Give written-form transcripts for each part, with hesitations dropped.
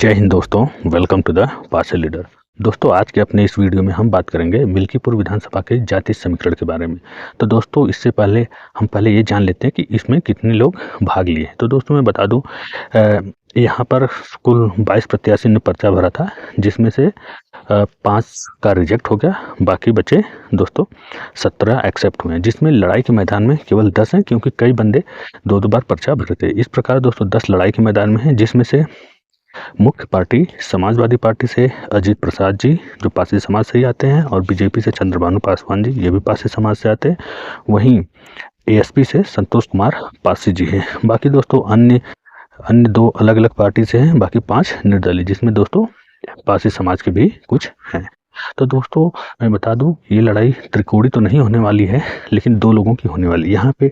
जय हिंद दोस्तों, welcome to the parcel leader. दोस्तों, आज के अपने इस वीडियो में हम बात करेंगे मिल्कीपुर विधानसभा के जाति समीकरण के बारे में। तो दोस्तों, इससे पहले हम ये जान लेते हैं कि इसमें कितने लोग भाग लिए। तो दोस्तों मैं बता दूं, यहाँ पर कुल 22 प्रत्याशी ने पर्चा भरा था, जिसमें से 5 का रिजेक्ट हो गया, बाकी बचे दोस्तों 17 एक्सेप्ट हुए हैं, जिसमें लड़ाई के मैदान में केवल 10 हैं, क्योंकि कई बंदे 2-2 बार पर्चा भरे थे। इस प्रकार दोस्तों 10 लड़ाई के मैदान में हैं, जिसमें से मुख्य पार्टी समाजवादी पार्टी से अजीत प्रसाद जी, जो पारसी समाज से ही आते हैं, और बीजेपी से चंद्रभानु पासवान जी, ये भी पारसी समाज से आते हैं। वहीं एएसपी से संतोष कुमार पारसी जी हैं। बाकी दोस्तों अन्य 2 अलग अलग पार्टी से हैं, बाकी 5 निर्दलीय, जिसमें दोस्तों पारसी समाज के भी कुछ हैं। तो दोस्तों मैं बता दूं, ये लड़ाई त्रिकोणीय तो नहीं होने वाली है, लेकिन 2 लोगों की होने वाली है। यहाँ पे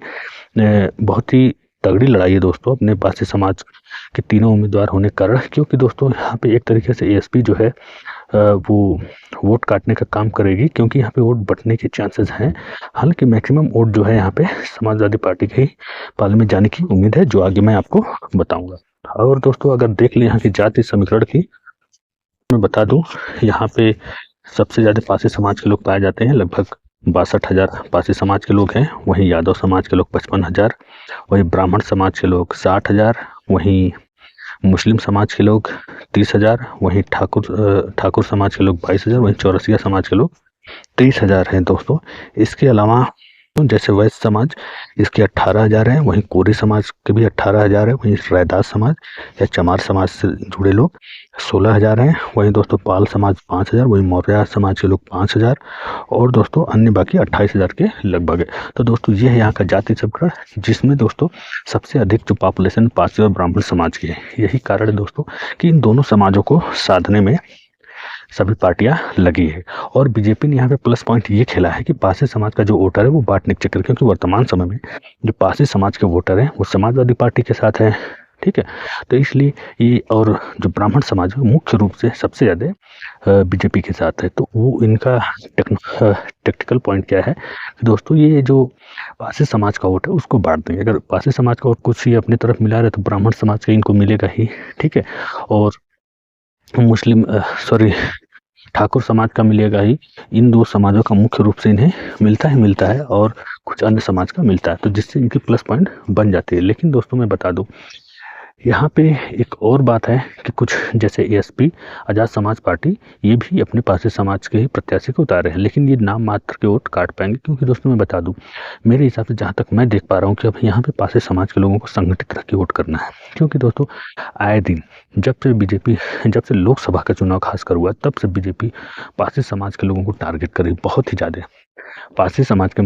बहुत ही तगड़ी लड़ाई है दोस्तों, अपने पारसी समाज के तीनों उम्मीदवार होने के कारण, क्योंकि दोस्तों यहाँ पे एक तरीके से एएसपी जो है वो वोट काटने का काम करेगी, क्योंकि यहाँ पे वोट बंटने के चांसेस हैं। हालांकि मैक्सिमम वोट जो है यहाँ पे समाजवादी पार्टी के ही पाले में जाने की उम्मीद है, जो आगे मैं आपको बताऊंगा। और दोस्तों अगर देख लें यहाँ की जाति समीकरण की, मैं बता दूं, यहाँ पे सबसे ज़्यादा पारसी समाज के लोग पाए जाते हैं, लगभग 62,000 पारसी समाज के लोग हैं। वहीं यादव समाज के लोग 55,000, वहीं ब्राह्मण समाज के लोग 60,000, वहीं मुस्लिम समाज के लोग 30,000, वहीं ठाकुर समाज के लोग 22,000, वहीं चौरसिया समाज के लोग 23,000 हैं दोस्तों। इसके अलावा जैसे वैश्य समाज, इसके 18,000 हैं, वहीं कोरी समाज के भी 18,000 है, वहीं रैदास समाज या चमार समाज से जुड़े लोग 16,000 हैं, वहीं दोस्तों पाल समाज 5,000, वहीं मौर्य समाज के लोग 5,000, और दोस्तों अन्य बाकी 28,000 के लगभग है। तो दोस्तों ये है यहाँ का जाति समीकरण, जिसमें दोस्तों सबसे अधिक जो पॉपुलेशन पारसी और ब्राह्मण समाज की है। यही कारण है दोस्तों कि इन दोनों समाजों को साधने में सभी पार्टियां लगी है। और बीजेपी ने यहाँ पे प्लस पॉइंट ये खेला है कि पारसी समाज का जो वोटर है वो बांटने के चक्कर, क्योंकि वर्तमान समय में जो पारसी समाज के वोटर हैं वो समाजवादी पार्टी के साथ हैं, ठीक है। तो इसलिए ये, और जो ब्राह्मण समाज है मुख्य रूप से सबसे ज़्यादा बीजेपी के साथ है। तो वो इनका टेक्निकल पॉइंट क्या है दोस्तों, ये जो पारसी समाज का वोट है उसको बांट देंगे। अगर पारसी समाज का वोट कुछ ही अपनी तरफ मिला रहे तो ब्राह्मण समाज का इनको मिलेगा ही, ठीक है, और ठाकुर समाज का मिलेगा ही। इन 2 समाजों का मुख्य रूप से इन्हें मिलता है, और कुछ अन्य समाज का मिलता है, तो जिससे इनकी प्लस पॉइंट बन जाती है। लेकिन दोस्तों मैं बता दूं, यहाँ पे एक और बात है कि कुछ जैसे एएसपी आज़ाद समाज पार्टी, ये भी अपने पारसी समाज के ही प्रत्याशी को उतारे हैं, लेकिन ये नाम मात्र के वोट काट पाएंगे। क्योंकि दोस्तों मैं बता दूं, मेरे हिसाब से जहाँ तक मैं देख पा रहा हूँ कि अब यहाँ पे पारसी समाज के लोगों को संगठित रख के वोट करना है। क्योंकि दोस्तों आए दिन जब से लोकसभा का चुनाव खासकर हुआ, तब से बीजेपी पारसी समाज के लोगों को टारगेट कर रही, बहुत ही ज़्यादा पारसी समाज के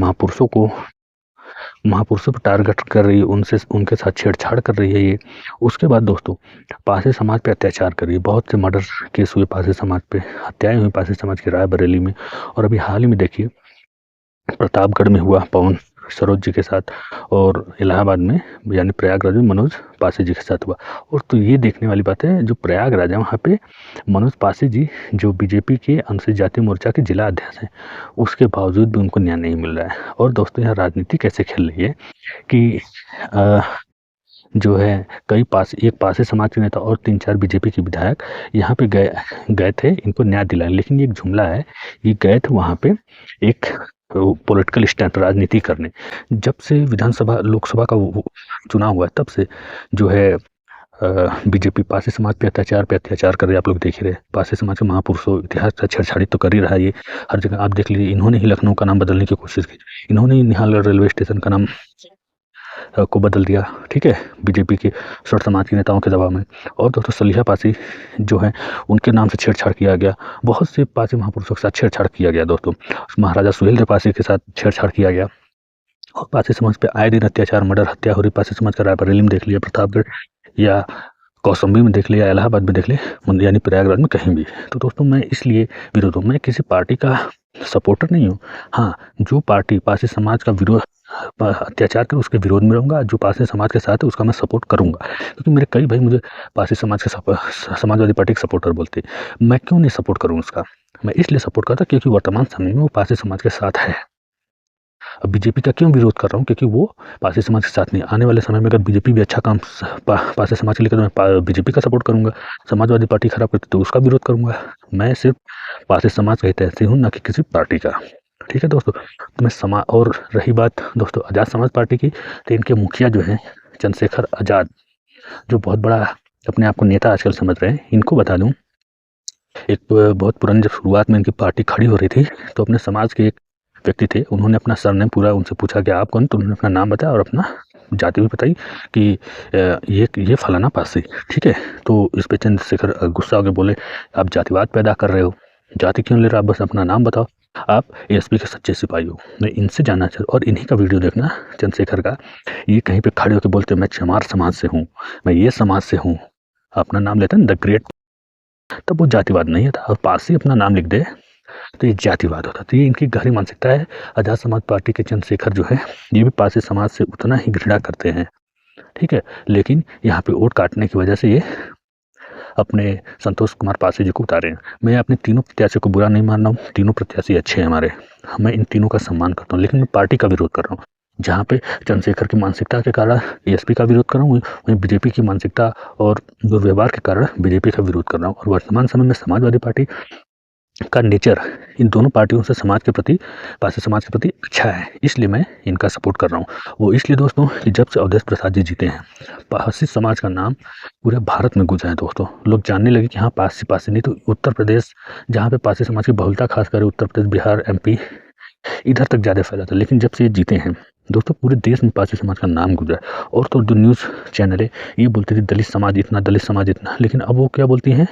महापुरुषों पर टारगेट कर रही है, उनके साथ छेड़छाड़ कर रही है ये। उसके बाद दोस्तों पारसी समाज पे अत्याचार कर रही है, बहुत से मर्डर केस हुए पारसी समाज पे, हत्याएं हुई पारसी समाज की रायबरेली में, और अभी हाल ही में देखिए प्रतापगढ़ में हुआ पवन सरोज जी के साथ, और इलाहाबाद में यानी प्रयागराज में मनोज पासी जी के साथ हुआ। और तो ये देखने वाली बात है, जो प्रयागराज है वहाँ पे मनोज पासी जी जो बीजेपी के अनुसूचित जाति मोर्चा के जिला अध्यक्ष हैं, उसके बावजूद भी उनको न्याय नहीं मिल रहा है। और दोस्तों यहाँ राजनीति कैसे खेल रही है कि जो है एक पारसी समाज के नेता और 3-4 बीजेपी के विधायक यहाँ पे गए थे इनको न्याय दिलाने। लेकिन ये एक जुमला है, ये गए थे वहाँ पे एक पॉलिटिकल स्टैंड, राजनीति करने। जब से लोकसभा का चुनाव हुआ है, तब से जो है बीजेपी पारसी समाज पे अत्याचार कर रही है। आप लोग देख ही रहे, पारसी समाज के महापुरुषों इतिहास का छेड़छाड़ी तो कर ही रहा है ये हर जगह। आप देख लीजिए, इन्होंने ही लखनऊ का नाम बदलने की कोशिश की, इन्होंने ही निहालगढ़ रेलवे स्टेशन का नाम को बदल दिया, ठीक है, बीजेपी के शॉर्ट समाज के नेताओं के दबाव में। और दोस्तों सलीहा पासी जो है उनके नाम से छेड़छाड़ किया गया, बहुत से पारसी महापुरुषों के साथ छेड़छाड़ किया गया दोस्तों। महाराजा सुहेलदेव पासी के साथ छेड़छाड़ किया गया, और पारसी समाज पे आए दिन अत्याचार, मर्डर, हत्या हो रही। पारसी समाज का रायबरेली में देख लिया, प्रतापगढ़ या कौशाम्बी में देख लिया, इलाहाबाद में देख लिया, यानी प्रयागराज में कहीं भी। तो दोस्तों मैं इसलिए विरोध हूँ, मैं किसी पार्टी का सपोर्टर नहीं हूँ। हाँ, जो पार्टी पारसी समाज का विरोध अत्याचार कर उसके विरोध में रहूँगा, जो पारसी समाज के साथ है उसका मैं सपोर्ट करूँगा। क्योंकि मेरे कई भाई मुझे पारसी समाज के समाजवादी पार्टी के सपोर्टर बोलते हैं, मैं क्यों नहीं सपोर्ट करूँ उसका? मैं इसलिए सपोर्ट करता क्योंकि वर्तमान समय में वो पारसी समाज के साथ है। अब बीजेपी का क्यों विरोध कर रहा हूँ, क्योंकि वो पारसी समाज के साथ नहीं। आने वाले समय में अगर बीजेपी भी अच्छा काम पारसी समाज के लिए करे तो मैं बीजेपी का सपोर्ट करूँगा, समाजवादी पार्टी खराब करती तो उसका विरोध करूँगा। मैं सिर्फ पारसी समाज का हितैषी से हूँ, ना कि किसी पार्टी का। ठीक है दोस्तों, तो मैं समाज, और रही बात दोस्तों आज़ाद समाज पार्टी की, तो इनके मुखिया जो हैं चंद्रशेखर आज़ाद, जो बहुत बड़ा अपने आप को नेता आजकल समझ रहे हैं, इनको बता दूं, एक बहुत पुरानी जब शुरुआत में इनकी पार्टी खड़ी हो रही थी तो अपने समाज के एक व्यक्ति थे, उन्होंने अपना सरनेम पूरा उनसे पूछा कि आप कौन, तो उन्होंने अपना नाम बताया और अपना जाति भी बताई कि ये फलाना पासी। ठीक है, तो इस पे चंद्रशेखर गुस्सा होकर बोले आप जातिवाद पैदा कर रहे हो, जाति क्यों ले रहे हो, आप बस अपना नाम बताओ, आप एएसपी के सच्चे सिपाही हो। मैं इनसे जानना चाहता हूँ, और इन्हीं का वीडियो देखना चंद्रशेखर का, ये कहीं पे खड़े होकर बोलते मैं चमार समाज से हूँ, मैं ये समाज से हूँ, अपना नाम लेते हैं द ग्रेट, तब वो जातिवाद नहीं था। और पासी अपना नाम लिख दे तो ये जातिवाद होता। तो ये इनकी गहरी मानसिकता है। आज़ाद समाज पार्टी के चंद्रशेखर जो है ये भी पासी समाज से उतना ही घृणा करते हैं। ठीक है, लेकिन यहाँ पे वोट काटने की वजह से ये अपने संतोष कुमार पासी जी को उतारे हैं। मैं अपने तीनों प्रत्याशियों को बुरा नहीं मान रहा हूँ, तीनों प्रत्याशी अच्छे हैं हमारे, मैं इन तीनों का सम्मान करता हूँ, लेकिन मैं पार्टी का विरोध कर रहा हूँ। जहाँ पे चंद्रशेखर की मानसिकता के कारण एएसपी का विरोध कर रहा हूँ, वहीं बीजेपी की मानसिकता और दुर्व्यवहार के कारण बीजेपी का विरोध कर रहा हूँ। और वर्तमान समय में समाजवादी पार्टी का नेचर इन दोनों पार्टियों से समाज के प्रति, पारसी समाज के प्रति अच्छा है, इसलिए मैं इनका सपोर्ट कर रहा हूँ। वो इसलिए दोस्तों कि जब से अवधेश प्रसाद जी जीते हैं, पारसी समाज का नाम पूरे भारत में गूंजा है दोस्तों। लोग जानने लगे कि हाँ पारसी पारसी नहीं तो उत्तर प्रदेश, जहाँ पे पारसी समाज की बहुलता खासकर उत्तर प्रदेश, बिहार, एमपी, इधर तक ज़्यादा फैला था। लेकिन जब से ये जीते हैं दोस्तों, पूरे देश में पारसी समाज का नाम गूंजा है। और तो जो न्यूज़ चैनल है ये बोलती थी दलित समाज इतना, दलित समाज इतना, लेकिन अब वो क्या बोलती हैं,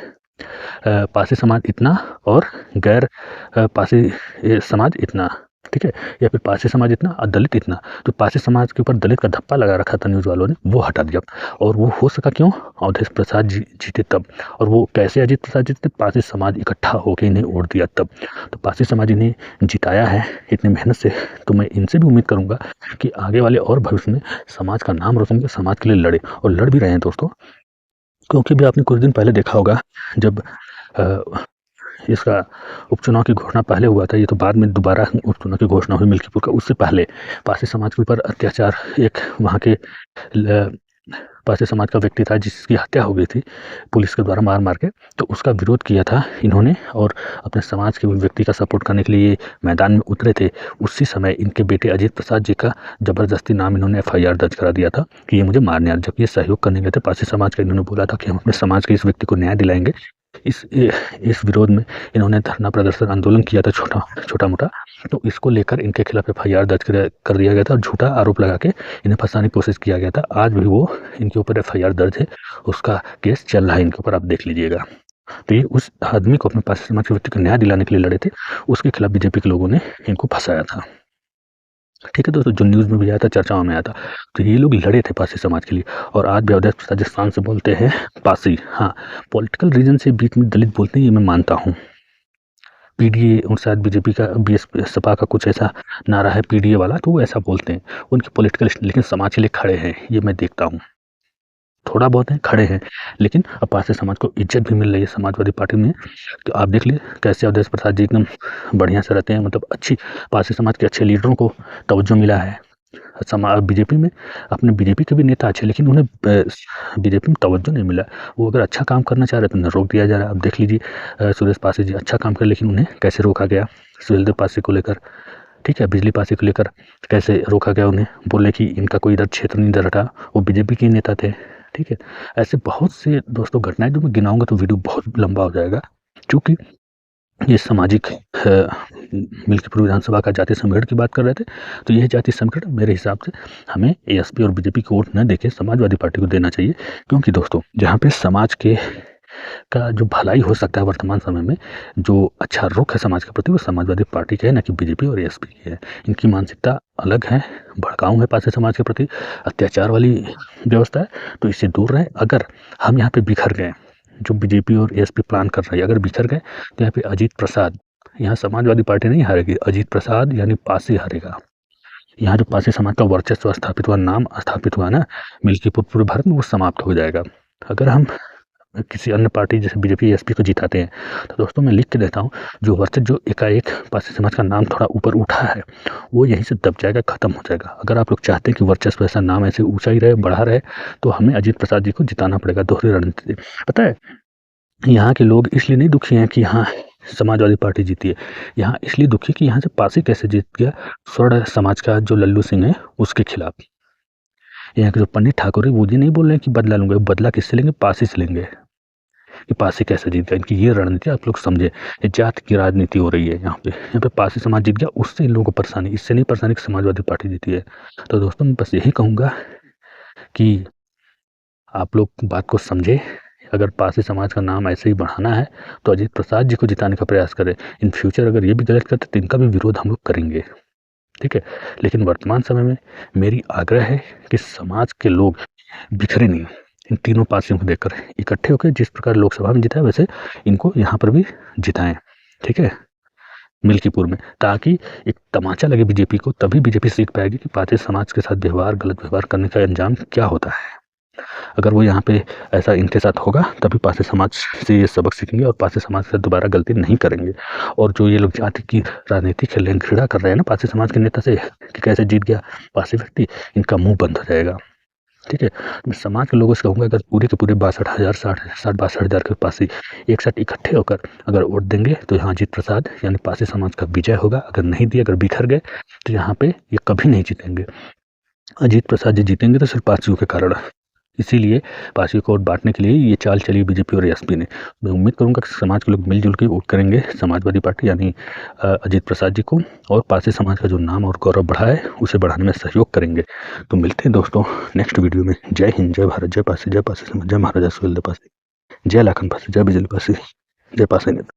पारसी समाज इतना और गैर पारसी समाज इतना। ठीक है, या फिर पारसी समाज इतना और दलित इतना। तो पारसी समाज के ऊपर दलित का धप्पा लगा रखा था न्यूज़ वालों ने, वो हटा दिया। और वो हो सका क्यों, अवधेश प्रसाद जी जीते तब। और वो कैसे अजीत प्रसाद जीते, पारसी समाज इकट्ठा होकर इन्हें वोट दिया तब। तो पारसी समाज इन्हें जिताया है इतनी मेहनत से। तो मैं इनसे भी उम्मीद करूँगा कि आगे वाले और भविष्य में समाज का नाम रोशन कर समाज के लिए लड़े, और लड़ भी रहे हैं दोस्तों। क्योंकि भी आपने कुछ दिन पहले देखा होगा जब इसका उपचुनाव की घोषणा पहले हुआ था, ये तो बाद में दोबारा उपचुनाव की घोषणा हुई मिल्कीपुर का, उससे पहले पारसी समाज के ऊपर अत्याचार, एक वहाँ के पारसी समाज का व्यक्ति था जिसकी हत्या हो गई थी पुलिस के द्वारा मार मार के, तो उसका विरोध किया था इन्होंने, और अपने समाज के व्यक्ति का सपोर्ट करने के लिए मैदान में उतरे थे। उसी समय इनके बेटे अजीत प्रसाद जी का ज़बरदस्ती नाम इन्होंने एफआईआर दर्ज करा दिया था कि ये मुझे मारने आ, जब ये सहयोग करने गए थे पारसी समाज का। इन्होंने बोला था कि हम अपने समाज के इस व्यक्ति को न्याय दिलाएंगे। इस विरोध में इन्होंने धरना प्रदर्शन आंदोलन किया था छोटा मोटा, तो इसको लेकर इनके खिलाफ एफआईआर दर्ज कर दिया गया था और झूठा आरोप लगा के इन्हें फंसाने की कोशिश किया गया था। आज भी वो इनके ऊपर एफआईआर दर्ज है, उसका केस चल रहा है इनके ऊपर, आप देख लीजिएगा। तो ये उस आदमी को, अपने पारसी समाज के व्यक्ति को न्याय दिलाने के लिए लड़े थे, उसके खिलाफ बीजेपी के लोगों ने इनको फंसाया था। ठीक है दोस्तों, जो न्यूज़ में भी आया था, चर्चाओं में आया था। तो ये लोग लड़े थे पारसी समाज के लिए, और आज भी अवधेश प्रसाद स्थान से बोलते हैं पारसी। हाँ, पॉलिटिकल रीजन से बीच में दलित बोलते हैं, ये मैं मानता हूँ। पीडीए और शायद बीजेपी का, बीएसपी सपा का कुछ ऐसा नारा है पीडीए वाला, तो वो ऐसा बोलते हैं, उनकी पॉलिटिकल, लेकिन समाज के लिए खड़े हैं, ये मैं देखता हूँ। थोड़ा बहुत है खड़े हैं, लेकिन अब पारसी समाज को इज्जत भी मिल रही है समाजवादी पार्टी में। तो आप देख लीजिए कैसे अवधेश प्रसाद जी एकदम बढ़िया से रहते हैं, मतलब अच्छी पारसी समाज के अच्छे लीडरों को तवज्जो मिला है। बीजेपी में अपने बीजेपी के भी नेता अच्छे, लेकिन उन्हें बीजेपी में तवज्जो नहीं मिला। वो अगर अच्छा काम करना चाह रहे तो उन्हें रोक दिया जा रहा है। अब देख लीजिए सुरेश पासी जी अच्छा काम कर, लेकिन उन्हें कैसे रोका गया, सुहेलदेव पासी को लेकर। ठीक है, बिजली पासी को लेकर कैसे रोका गया, उन्हें बोले कि इनका कोई इधर क्षेत्र नहीं इधर हटा, वो बीजेपी के नेता थे। ठीक है, ऐसे बहुत से दोस्तों घटनाएं, जो मैं गिनाऊंगा तो वीडियो बहुत लंबा हो जाएगा, क्योंकि ये सामाजिक मिल्कीपुर विधानसभा का जातीय समीकरण की बात कर रहे थे। तो यह जातीय समीकरण मेरे हिसाब से हमें एएसपी और बीजेपी की वोट न देके समाजवादी पार्टी को देना चाहिए, क्योंकि दोस्तों जहाँ पे समाज के का जो भलाई हो सकता है वर्तमान समय में, जो अच्छा रुख है समाज के प्रति, वो समाजवादी पार्टी का है, ना कि बीजेपी और एएसपी की है। इनकी मानसिकता अलग है, भड़काऊ है पारसी समाज के प्रति, अत्याचार वाली व्यवस्था है, तो इससे दूर रहे। अगर हम यहाँ पे बिखर गए, जो बीजेपी और एएसपी प्लान कर रही है, अगर बिखर गए तो यहाँ पे अजीत प्रसाद, यहाँ समाजवादी पार्टी नहीं हारेगी, अजीत प्रसाद यानी पासी हारेगा। यहाँ जो पारसी समाज का वर्चस्व स्थापित हुआ, नाम स्थापित हुआ ना मिल्कीपुर पूरे भारत में, वो समाप्त हो जाएगा। अगर हम किसी अन्य पार्टी जैसे बीजेपी एसपी को जिताते हैं। तो दोस्तों मैं लिख के देता हूँ, जो वर्चस्व जो एकाएक पारसी समाज का नाम थोड़ा ऊपर उठा है वो यहीं से दब जाएगा, ख़त्म हो जाएगा। अगर आप लोग चाहते हैं कि वर्चस्व ऐसा नाम ऐसे ऊंचा ही रहे, बढ़ा रहे, तो हमें अजीत प्रसाद जी को जिताना पड़ेगा। दोहरी रणनीति। पता है यहाँ के लोग इसलिए नहीं दुखी हैं कि यहाँ समाजवादी पार्टी जीती है, यहाँ इसलिए दुखी कि यहाँ से पारसी कैसे जीत गया, स्वर्ण समाज का जो लल्लू सिंह है उसके खिलाफ। यहाँ के जो पंडित ठाकुर है वो ये नहीं बोल रहे हैं कि बदला लूंगे, बदला किससे लेंगे, पारसी से लेंगे। कि पारसी कैसे जीत गया, इनकी ये रणनीति आप लोग समझे। ये जात की राजनीति हो रही है यहाँ पे पारसी समाज जीत गया, उससे इन लोगों को परेशानी, इससे नहीं परेशानी कि समाजवादी पार्टी जीती है। तो दोस्तों मैं बस यही कहूँगा कि आप लोग बात को समझे। अगर पारसी समाज का नाम ऐसे ही बढ़ाना है तो अजीत प्रसाद जी को जिताने का प्रयास करें। इन फ्यूचर अगर ये भी गलत करते तो इनका भी विरोध हम लोग करेंगे, ठीक है। लेकिन वर्तमान समय में मेरी आग्रह है कि समाज के लोग बिखरे नहीं, इन तीनों पार्टियों को देखकर इकट्ठे होकर जिस प्रकार लोकसभा में जिताए वैसे इनको यहाँ पर भी जिताएं, ठीक है, मिल्कीपुर में, ताकि एक तमाचा लगे बीजेपी को। तभी बीजेपी सीख पाएगी कि पारसी समाज के साथ व्यवहार, गलत व्यवहार करने का अंजाम क्या होता है। अगर वो यहाँ पे ऐसा इनके साथ होगा तभी पारसी समाज से ये सबक सीखेंगे और पारसी समाज से दोबारा गलती नहीं करेंगे। और जो ये लोग जाति की राजनीति खेल रहे हैं, घृणा कर रहे हैं ना पारसी समाज के नेता से कि कैसे जीत गया पारसी व्यक्ति, इनका मुंह बंद हो जाएगा, ठीक है। मैं समाज के लोगों से कहूँगा अगर पूरे के पूरे 62,000 62,000 के पारसी एक साथ इकट्ठे होकर अगर वोट देंगे तो यहाँ अजीत प्रसाद यानी पारसी समाज का विजय होगा। अगर नहीं दिए, अगर बिखर गए तो यहाँ पे ये कभी नहीं जीतेंगे। अजीत प्रसाद जी जीतेंगे तो सिर्फ पारसियों के कारण। इसीलिए पारसियों को वोट बांटने के लिए ये चाल चली बीजेपी और एसपी ने। मैं उम्मीद करूंगा कि समाज के लोग मिलजुल के वोट करेंगे समाजवादी पार्टी यानी अजीत प्रसाद जी को, और पारसी समाज का जो नाम और गौरव बढ़ा है उसे बढ़ाने में सहयोग करेंगे। तो मिलते हैं दोस्तों नेक्स्ट वीडियो में। जय हिंद, जय भारत, जय पारसी, जय पारसी समाज, जय महाराजा सुहेलदेव पारसी, जय लाखन पारसी, जय बिजली पारसी, जय पारसी नेता।